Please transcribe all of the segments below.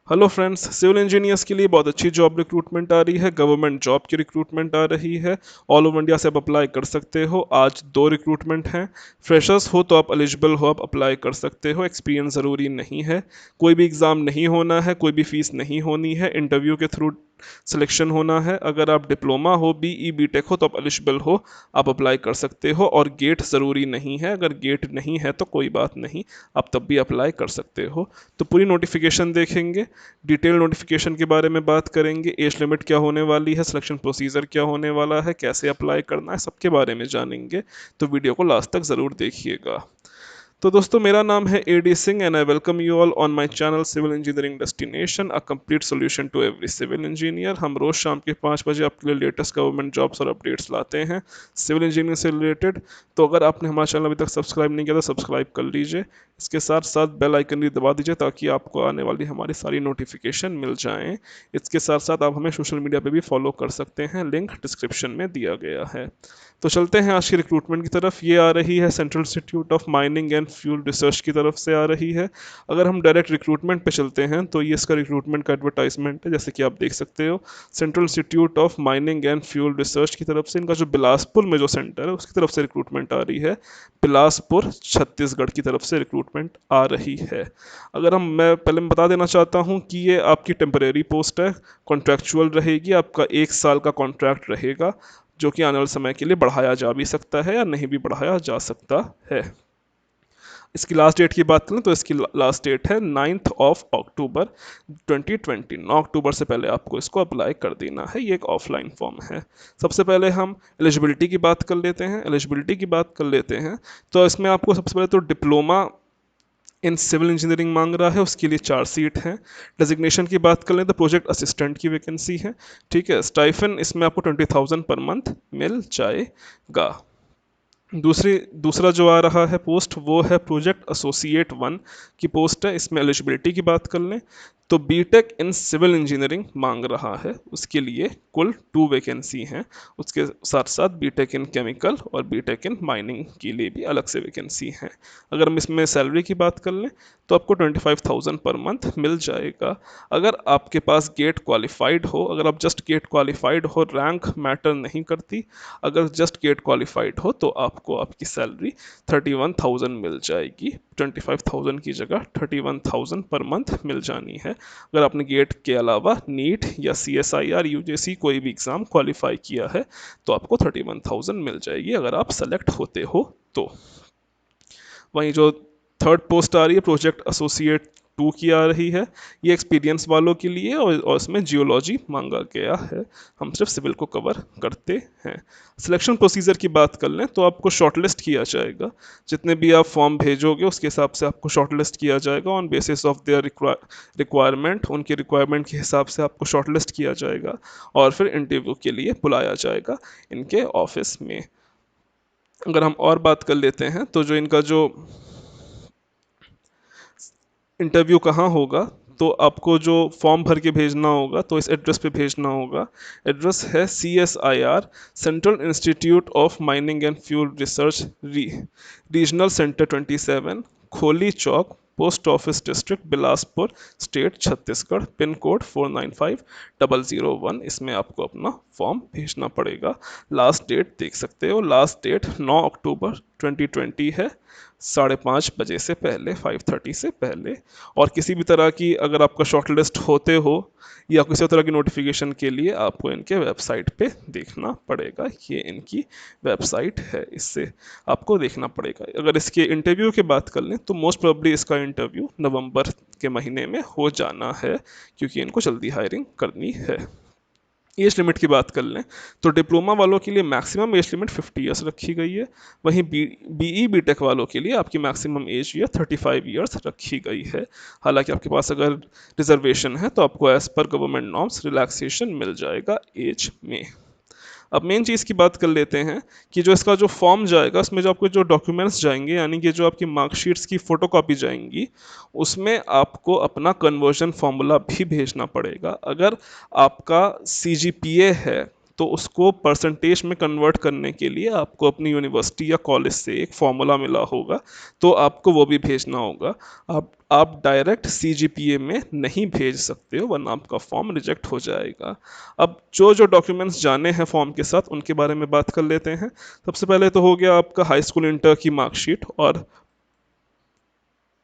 Hello friends, civil engineers के लिए बहुत अच्छी जॉब रिक्रूटमेंट आ रही है। गवर्नमेंट जॉब की रिक्रूटमेंट आ रही है। ऑल ओवर इंडिया से आप अप्लाई कर सकते हो। आज 2 रिक्रूटमेंट हैं। फ्रेशर्स हो तो आप एलिजिबल हो, आप अप्लाई कर सकते हो। एक्सपीरियंस ज़रूरी नहीं है। कोई भी एग्ज़ाम नहीं होना है, कोई भी फीस नहीं होनी है। इंटरव्यू के थ्रू सिलेक्शन होना है। अगर आप डिप्लोमा हो, बीई बीटेक हो तो आप एलिजिबल हो, आप अप्लाई कर सकते हो। और गेट ज़रूरी नहीं है। अगर गेट नहीं है तो कोई बात नहीं, आप तब भी अप्लाई कर सकते हो। तो पूरी नोटिफिकेशन देखेंगे, डिटेल नोटिफिकेशन के बारे में बात करेंगे, एज लिमिट क्या होने वाली है, सिलेक्शन प्रोसीजर क्या होने वाला है, कैसे अप्लाई करना है, सबके बारे में जानेंगे। तो वीडियो को लास्ट तक ज़रूर देखिएगा। तो दोस्तों, मेरा नाम है Eddie Singh and I welcome you all on my channel civil engineering destination, a complete solution to every civil engineer. हम रोज शाम के 5 बजे आपके लिए लेटेस्ट गवर्नमेंट जॉब्स और अपडेट्स लाते हैं सिविल इंजीनियरिंग से रिलेटेड। तो अगर आपने हमारा चैनल अभी तक सब्सक्राइब नहीं किया तो सब्सक्राइब कर लीजिए। इसके साथ साथ बेल आइकन भी दबा दीजिए ताकि आपको आने वाली हमारी सारी नोटिफिकेशन मिल जाएं। इसके साथ साथ आप हमें सोशल मीडिया पे भी फॉलो कर सकते हैं, लिंक डिस्क्रिप्शन में दिया गया है। तो चलते हैं आज की रिक्रूटमेंट की तरफ। ये आ रही है central institute of mining and fuel research की तरफ से आ रही है। अगर हम डायरेक्ट रिक्रूटमेंट पे चलते हैं तो ये इसका रिक्रूटमेंट का एडवर्टाइजमेंट है, जैसे कि आप देख सकते हो। Central institute of mining and fuel research की तरफ से, इनका जो बिलासपुर में जो सेंटर है उसकी तरफ से रिक्रूटमेंट आ रही है। बिलासपुर छत्तीसगढ़ की तरफ से रिक्रूटमेंट आ रही है। अगर मैं पहले बता देना चाहता हूँ कि ये आपकी टेम्परेरी पोस्ट है, कॉन्ट्रैक्चुअल रहेगी। आपका 1 साल का कॉन्ट्रैक्ट रहेगा, जो कि आने वाले समय के लिए बढ़ाया जा भी सकता है या नहीं भी बढ़ाया जा सकता है। इसकी लास्ट डेट की बात करें तो इसकी लास्ट डेट है 9 अक्टूबर 2020। 9 अक्टूबर से पहले आपको इसको अप्लाई कर देना है। ये एक ऑफलाइन फॉर्म है। सबसे पहले हम एलिजिबिलिटी की बात कर लेते हैं। एलिजिबिलिटी की बात कर लेते हैं तो इसमें आपको सबसे पहले तो डिप्लोमा इन सिविल इंजीनियरिंग मांग रहा है, उसके लिए 4 सीट हैं। डेजिग्नेशन की बात कर लें तो प्रोजेक्ट असिस्टेंट की वैकेंसी है। ठीक है। स्टाइफन इसमें आपको 20,000 पर मंथ मिल जाएगा। दूसरा जो आ रहा है पोस्ट, वो है प्रोजेक्ट एसोसिएट 1 की पोस्ट है। इसमें एलिजिबिलिटी की बात कर लें तो बीटेक इन सिविल इंजीनियरिंग मांग रहा है, उसके लिए कुल 2 वैकेंसी हैं। उसके साथ साथ बीटेक इन केमिकल और बीटेक इन माइनिंग के लिए भी अलग से वैकेंसी हैं। अगर हम इसमें सैलरी की बात कर लें तो आपको 25,000 पर मंथ मिल जाएगा। अगर आपके पास गेट क्वालिफाइड हो, अगर आप जस्ट गेट क्वालिफाइड हो, रैंक मैटर नहीं करती। अगर जस्ट गेट क्वालिफाइड हो तो आपको आपकी सैलरी 31,000 मिल जाएगी। 25,000 की जगह 31,000 पर मंथ मिल जानी है। अगर आपने गेट के अलावा नीट या CSIR UGC कोई भी एग्ज़ाम क्वालिफाई किया है तो आपको 31,000 मिल जाएगी, अगर आप सेलेक्ट होते हो तो। वहीं जो थर्ड पोस्ट आ रही है प्रोजेक्ट एसोसिएट 2 की आ रही है। ये एक्सपीरियंस वालों के लिए और इसमें जियोलॉजी मांगा गया है। हम सिर्फ सिविल को कवर करते हैं। सिलेक्शन प्रोसीजर की बात कर लें तो आपको शॉर्टलिस्ट किया जाएगा। जितने भी आप फॉर्म भेजोगे उसके हिसाब से आपको शॉर्टलिस्ट किया जाएगा on basis of their requirement. उनके रिक्वायरमेंट के हिसाब से आपको शॉर्टलिस्ट किया जाएगा और फिर इंटरव्यू के लिए बुलाया जाएगा इनके ऑफिस में। अगर हम और बात कर लेते हैं तो जो इनका जो इंटरव्यू कहाँ होगा, तो आपको जो फॉर्म भर के भेजना होगा तो इस एड्रेस पे भेजना होगा। एड्रेस है CSIR central institute of mining and fuel research, regional centre 27, Kholi चौक, post office district, Bilaspur, state Chhattisgarh, pin code 495001। इसमें आपको अपना फॉर्म भेजना पड़ेगा। लास्ट डेट देख सकते हो, लास्ट डेट 9 अक्टूबर 2020 है, 5:30 से पहले, 5:30 से पहले। और किसी भी तरह की अगर आपका शॉर्ट लिस्ट होते हो या किसी तरह की नोटिफिकेशन के लिए आपको इनके वेबसाइट पे देखना पड़ेगा। ये इनकी वेबसाइट है, इससे आपको देखना पड़ेगा। अगर इसके इंटरव्यू की बात कर लें तो मोस्ट प्रोबेबली इसका इंटरव्यू नवंबर के महीने में हो जाना है, क्योंकि इनको जल्दी हायरिंग करनी है। एज लिमिट की बात कर लें तो डिप्लोमा वालों के लिए मैक्सिमम एज लिमिट 50 ईयर्स रखी गई है। वहीं बीई बीटेक वालों के लिए आपकी मैक्सिमम एज ईयर 35 ईयर्स रखी गई है। हालांकि आपके पास अगर रिजर्वेशन है तो आपको as per government norms relaxation मिल जाएगा एज में। अब मेन चीज़ की बात कर लेते हैं कि जो इसका जो फॉर्म जाएगा उसमें जो आपके जो डॉक्यूमेंट्स जाएंगे, यानी कि जो आपकी मार्कशीट्स की फ़ोटोकॉपी जाएंगी, उसमें आपको अपना कन्वर्जन फार्मूला भी भेजना पड़ेगा। अगर आपका CGPA है तो उसको परसेंटेज में कन्वर्ट करने के लिए आपको अपनी यूनिवर्सिटी या कॉलेज से एक फॉर्मूला मिला होगा, तो आपको वो भी भेजना होगा। आप डायरेक्ट CGPA में नहीं भेज सकते हो, वरना आपका फॉर्म रिजेक्ट हो जाएगा। अब जो जो डॉक्यूमेंट्स जाने हैं फॉर्म के साथ उनके बारे में बात कर लेते हैं। सबसे पहले तो हो गया आपका हाई स्कूल इंटर की मार्कशीट और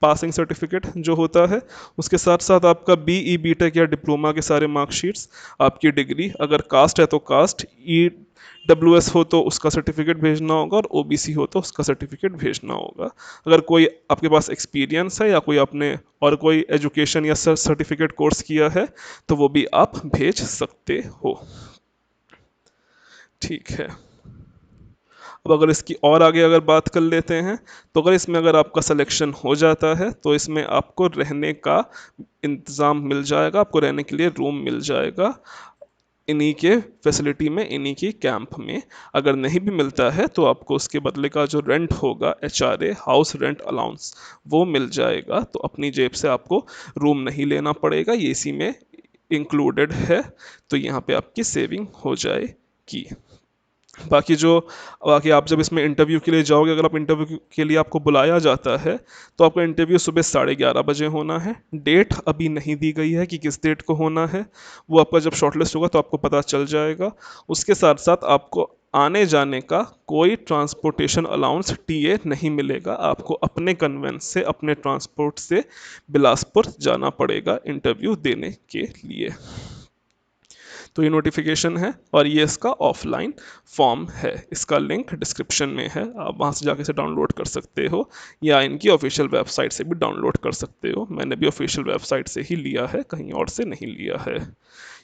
पासिंग सर्टिफिकेट जो होता है, उसके साथ साथ आपका BE BTech या डिप्लोमा के सारे मार्कशीट्स, आपकी डिग्री, अगर कास्ट है तो कास्ट, EWS हो तो उसका सर्टिफिकेट भेजना होगा और OBC हो तो उसका सर्टिफिकेट भेजना होगा। अगर कोई आपके पास एक्सपीरियंस है या कोई आपने और कोई एजुकेशन या सर्टिफिकेट कोर्स किया है तो वो भी आप भेज सकते हो। ठीक है। अब अगर इसकी और आगे अगर बात कर लेते हैं, तो अगर इसमें अगर आपका सिलेक्शन हो जाता है तो इसमें आपको रहने का इंतज़ाम मिल जाएगा, आपको रहने के लिए रूम मिल जाएगा इन्हीं के फैसिलिटी में, इन्हीं की कैंप में। अगर नहीं भी मिलता है तो आपको उसके बदले का जो रेंट होगा, HRA हाउस रेंट अलाउंस, वो मिल जाएगा। तो अपनी जेब से आपको रूम नहीं लेना पड़ेगा, ये इसी में इंक्लूडेड है। तो यहाँ पे आपकी सेविंग हो जाएगी। बाकी आप जब इसमें इंटरव्यू के लिए जाओगे, अगर आप इंटरव्यू के लिए आपको बुलाया जाता है तो आपका इंटरव्यू सुबह 11:30 बजे होना है। डेट अभी नहीं दी गई है कि किस डेट को होना है, वो आपका जब शॉर्टलिस्ट होगा तो आपको पता चल जाएगा। उसके साथ साथ आपको आने जाने का कोई ट्रांसपोर्टेशन अलाउंस TA नहीं मिलेगा, आपको अपने कन्वेंस से, अपने ट्रांसपोर्ट से बिलासपुर जाना पड़ेगा इंटरव्यू देने के लिए। तो ये नोटिफिकेशन है और ये इसका ऑफलाइन फॉर्म है। इसका लिंक डिस्क्रिप्शन में है, आप वहाँ से जाके इसे डाउनलोड कर सकते हो या इनकी ऑफिशियल वेबसाइट से भी डाउनलोड कर सकते हो। मैंने भी ऑफिशियल वेबसाइट से ही लिया है, कहीं और से नहीं लिया है।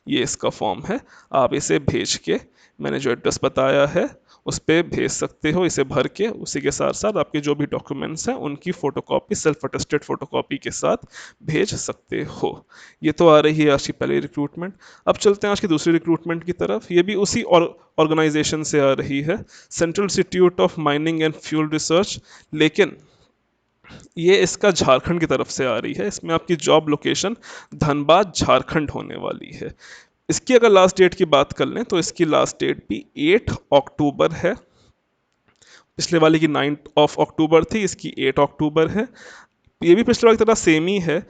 ये इसका फॉर्म है, आप इसे भेज के, मैंने जो एड्रेस बताया है उस पर भेज सकते हो इसे भर के। उसी के साथ साथ आपके जो भी डॉक्यूमेंट्स हैं उनकी फ़ोटोकॉपी सेल्फ अटेस्टेड फ़ोटोकॉपी के साथ भेज सकते हो। ये तो आ रही है आज की पहली रिक्रूटमेंट। अब चलते हैं आज की दूसरी रिक्रूटमेंट की तरफ। ये भी उसी ऑर्गेनाइजेशन से आ रही है, central institute of mining and fuel research, लेकिन ये इसका झारखंड की तरफ से आ रही है। इसमें आपकी जॉब लोकेशन धनबाद झारखंड होने वाली है। इसकी अगर लास्ट डेट की बात कर लें तो इसकी लास्ट डेट भी 8 अक्टूबर है। पिछले वाले की 9 अक्टूबर थी, इसकी 8 अक्टूबर है। ये भी पिछले वाले की तरह सेम ही है,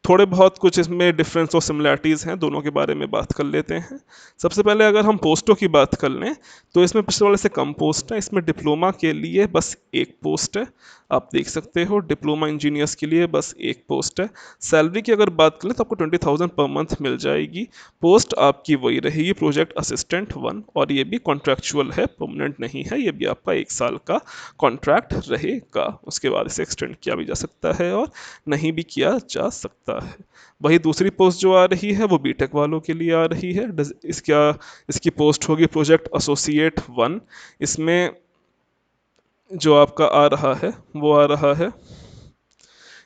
थोड़े बहुत कुछ इसमें डिफरेंस और सिमिलैरिटीज़ हैं, दोनों के बारे में बात कर लेते हैं। सबसे पहले अगर हम पोस्टों की बात कर लें तो इसमें पिछले वाले से कम पोस्ट है। इसमें डिप्लोमा के लिए बस एक पोस्ट है, आप देख सकते हो, डिप्लोमा इंजीनियर्स के लिए बस एक पोस्ट है। सैलरी की अगर बात करें तो आपको 20,000 पर मंथ मिल जाएगी। पोस्ट आपकी वही रहेगी, प्रोजेक्ट असिस्टेंट 1, और ये भी कॉन्ट्रैक्चुअल है, परमानेंट नहीं है। ये भी आपका 1 साल का कॉन्ट्रैक्ट रहेगा, उसके बाद इसे एक्सटेंड किया भी जा सकता है और नहीं भी किया जा सकता है। वही दूसरी पोस्ट जो आ रही है वो BTech वालों के लिए आ रही है। इसकी पोस्ट होगी प्रोजेक्ट एसोसिएट 1। इसमें जो आपका आ रहा है वो आ रहा है,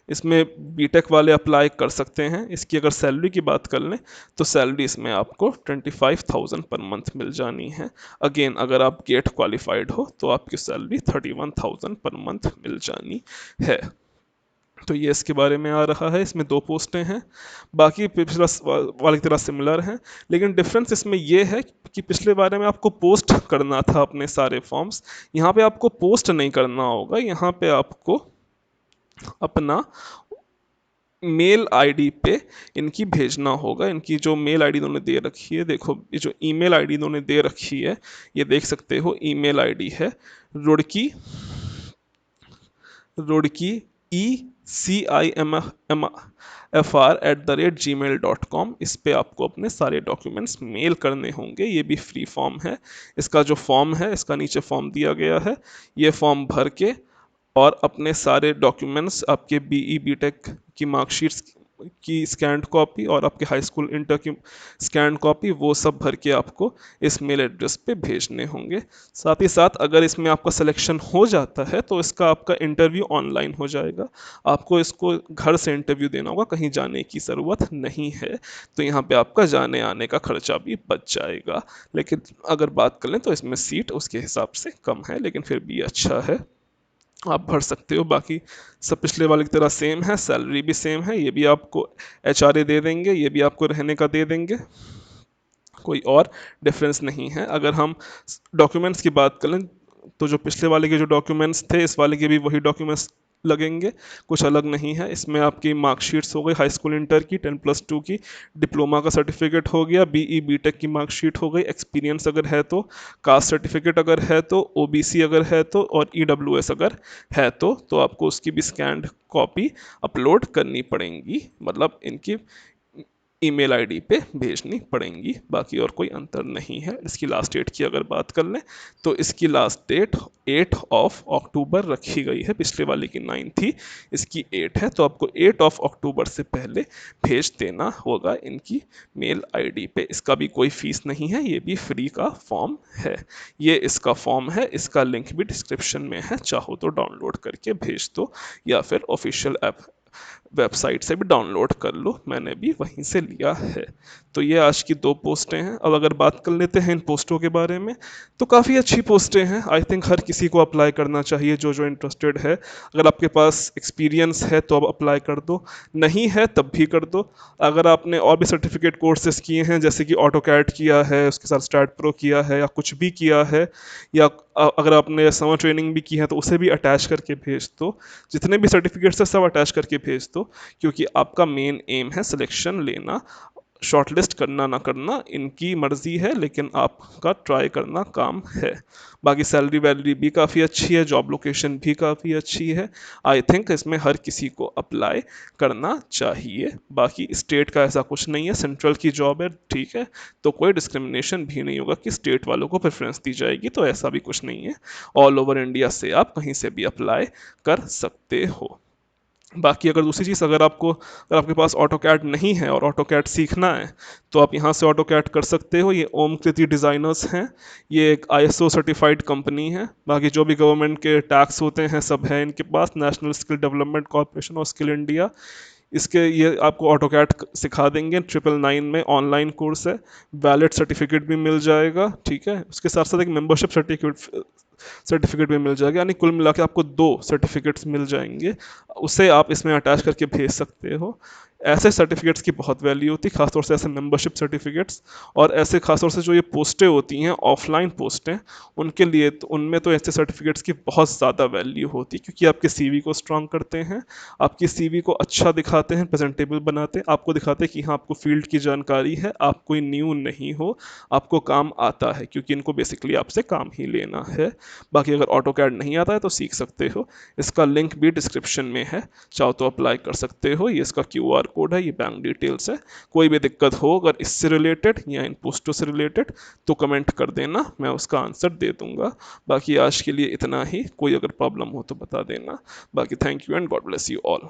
इसमें BTech वाले अप्लाई कर सकते हैं। इसकी अगर सैलरी की बात कर लें तो सैलरी इसमें आपको 25,000 पर मंथ मिल जानी है। अगेन अगर आप गेट क्वालिफाइड हो तो आपकी सैलरी 31,000 पर मंथ मिल जानी है। तो ये इसके बारे में आ रहा है। इसमें 2 पोस्टें हैं, बाकी पिछला वाले की तरह सिमिलर हैं, लेकिन डिफरेंस इसमें ये है कि पिछले बारे में आपको पोस्ट करना था अपने सारे फॉर्म्स, यहाँ पे आपको पोस्ट नहीं करना होगा। यहाँ पे आपको अपना मेल आईडी पे इनकी भेजना होगा। इनकी जो मेल आईडी इन्होंने दे रखी है, देखो ये जो ईमेल आईडी इन्होंने दे रखी है, ये देख सकते हो, ईमेल आईडी है रुड़की ECIMFR@gmail.com। इस पे आपको अपने सारे डॉक्यूमेंट्स मेल करने होंगे। ये भी फ्री फॉर्म है। इसका जो फॉर्म है, इसका नीचे फॉर्म दिया गया है, ये फॉर्म भर के और अपने सारे डॉक्यूमेंट्स, आपके BE BTech की मार्कशीट्स की स्कैंड कॉपी और आपके हाई स्कूल इंटर की स्कैंड कॉपी, वो सब भर के आपको इस मेल एड्रेस पे भेजने होंगे। साथ ही साथ अगर इसमें आपका सिलेक्शन हो जाता है तो इसका आपका इंटरव्यू ऑनलाइन हो जाएगा। आपको इसको घर से इंटरव्यू देना होगा, कहीं जाने की ज़रूरत नहीं है। तो यहाँ पे आपका जाने आने का खर्चा भी बच जाएगा। लेकिन अगर बात कर लें तो इसमें सीट उसके हिसाब से कम है, लेकिन फिर भी अच्छा है, आप भर सकते हो। बाकी सब पिछले वाले की तरह सेम है, सैलरी भी सेम है। ये भी आपको HRA दे देंगे, ये भी आपको रहने का दे देंगे। कोई और डिफरेंस नहीं है। अगर हम डॉक्यूमेंट्स की बात करें तो जो पिछले वाले के जो डॉक्यूमेंट्स थे इस वाले के भी वही डॉक्यूमेंट्स लगेंगे, कुछ अलग नहीं है। इसमें आपकी मार्कशीट्स हो गई हाई स्कूल इंटर की 10+2 की, डिप्लोमा का सर्टिफिकेट हो गया, बीई बीटेक की मार्कशीट हो गई, एक्सपीरियंस अगर है तो, कास्ट सर्टिफिकेट अगर है तो, ओबीसी अगर है तो, और ईडब्ल्यूएस अगर है तो आपको उसकी भी स्कैन्ड कॉपी अपलोड करनी पड़ेंगी, मतलब इनकी ईमेल आईडी पे भेजनी पड़ेंगी। बाकी और कोई अंतर नहीं है। इसकी लास्ट डेट की अगर बात कर लें तो इसकी लास्ट डेट 8 अक्टूबर रखी गई है, पिछले वाले की 9 थी, इसकी 8 है, तो आपको 8 अक्टूबर से पहले भेज देना होगा इनकी मेल आईडी पे। इसका भी कोई फीस नहीं है, ये भी फ्री का फॉर्म है। ये इसका फॉर्म है, इसका लिंक भी डिस्क्रिप्शन में है, चाहो तो डाउनलोड करके भेज दो या फिर ऑफिशियल ऐप वेबसाइट से भी डाउनलोड कर लो, मैंने भी वहीं से लिया है। तो ये आज की 2 पोस्टें हैं। अब अगर बात कर लेते हैं इन पोस्टों के बारे में, तो काफ़ी अच्छी पोस्टें हैं। आई थिंक हर किसी को अप्लाई करना चाहिए जो जो इंटरेस्टेड है। अगर आपके पास एक्सपीरियंस है तो आप अप्लाई कर दो, नहीं है तब भी कर दो। अगर आपने और भी सर्टिफिकेट कोर्सेज किए हैं जैसे कि ऑटो कैड किया है, उसके साथ स्टैट प्रो किया है, या कुछ भी किया है, या अगर आपने समर ट्रेनिंग भी की है तो उसे भी अटैच करके भेज दो। जितने भी सर्टिफिकेट्स है सब अटैच करके भेज दो, क्योंकि आपका मेन एम है सिलेक्शन लेना। शॉर्टलिस्ट करना ना करना इनकी मर्जी है, लेकिन आपका ट्राई करना काम है। बाकी सैलरी वैलरी भी काफ़ी अच्छी है, जॉब लोकेशन भी काफ़ी अच्छी है। आई थिंक इसमें हर किसी को अप्लाई करना चाहिए। बाकी स्टेट का ऐसा कुछ नहीं है, सेंट्रल की जॉब है, ठीक है, तो कोई डिस्क्रिमिनेशन भी नहीं होगा कि स्टेट वालों को प्रेफरेंस दी जाएगी, तो ऐसा भी कुछ नहीं है। ऑल ओवर इंडिया से आप कहीं से भी अप्लाई कर सकते हो। बाकी अगर दूसरी चीज़, अगर आपके पास ऑटो कैड नहीं है और ऑटो कैड सीखना है तो आप यहाँ से ऑटो कैड कर सकते हो। ये ओम कृति डिज़ाइनर्स हैं, ये एक आईएसओ सर्टिफाइड कंपनी है। बाकी जो भी गवर्नमेंट के टैक्स होते हैं सब है इनके पास, नेशनल स्किल डेवलपमेंट कॉर्पोरेशन और स्किल इंडिया, इसके ये आपको ऑटो कैड सिखा देंगे। 999 में ऑनलाइन कोर्स है, वैलिड सर्टिफिकेट भी मिल जाएगा, ठीक है। उसके साथ साथ एक मेंबरशिप सर्टिफिकेट भी मिल जाएगा, यानी कुल मिला के आपको 2 सर्टिफिकेट्स मिल जाएंगे, उसे आप इसमें अटैच करके भेज सकते हो। ऐसे सर्टिफिकेट्स की बहुत वैल्यू होती है, खासतौर से ऐसे मेंबरशिप सर्टिफिकेट्स। और ऐसे खासतौर से जो ये पोस्टें होती हैं ऑफलाइन पोस्टें, उनके लिए तो उनमें तो ऐसे सर्टिफिकेट्स की बहुत ज़्यादा वैल्यू होती है, क्योंकि आपके सीवी को स्ट्रांग करते हैं, आपकी सीवी को अच्छा दिखाते हैं, प्रेजेंटेबल बनाते हैं, आपको दिखाते हैं कि हाँ आपको फील्ड की जानकारी है, आप कोई न्यू नहीं हो, आपको काम आता है, क्योंकि इनको बेसिकली आपसे काम ही लेना है। बाकी अगर ऑटो कैड नहीं आता है तो सीख सकते हो, इसका लिंक भी डिस्क्रिप्शन में है, चाहो तो अप्लाई कर सकते हो। ये इसका क्यूआर कोड है, ये बैंक डिटेल्स है। कोई भी दिक्कत हो अगर इससे रिलेटेड या इन पोस्टों से रिलेटेड तो कमेंट कर देना, मैं उसका आंसर दे दूंगा। बाकी आज के लिए इतना ही, कोई अगर प्रॉब्लम हो तो बता देना। बाकी thank you and God bless you all.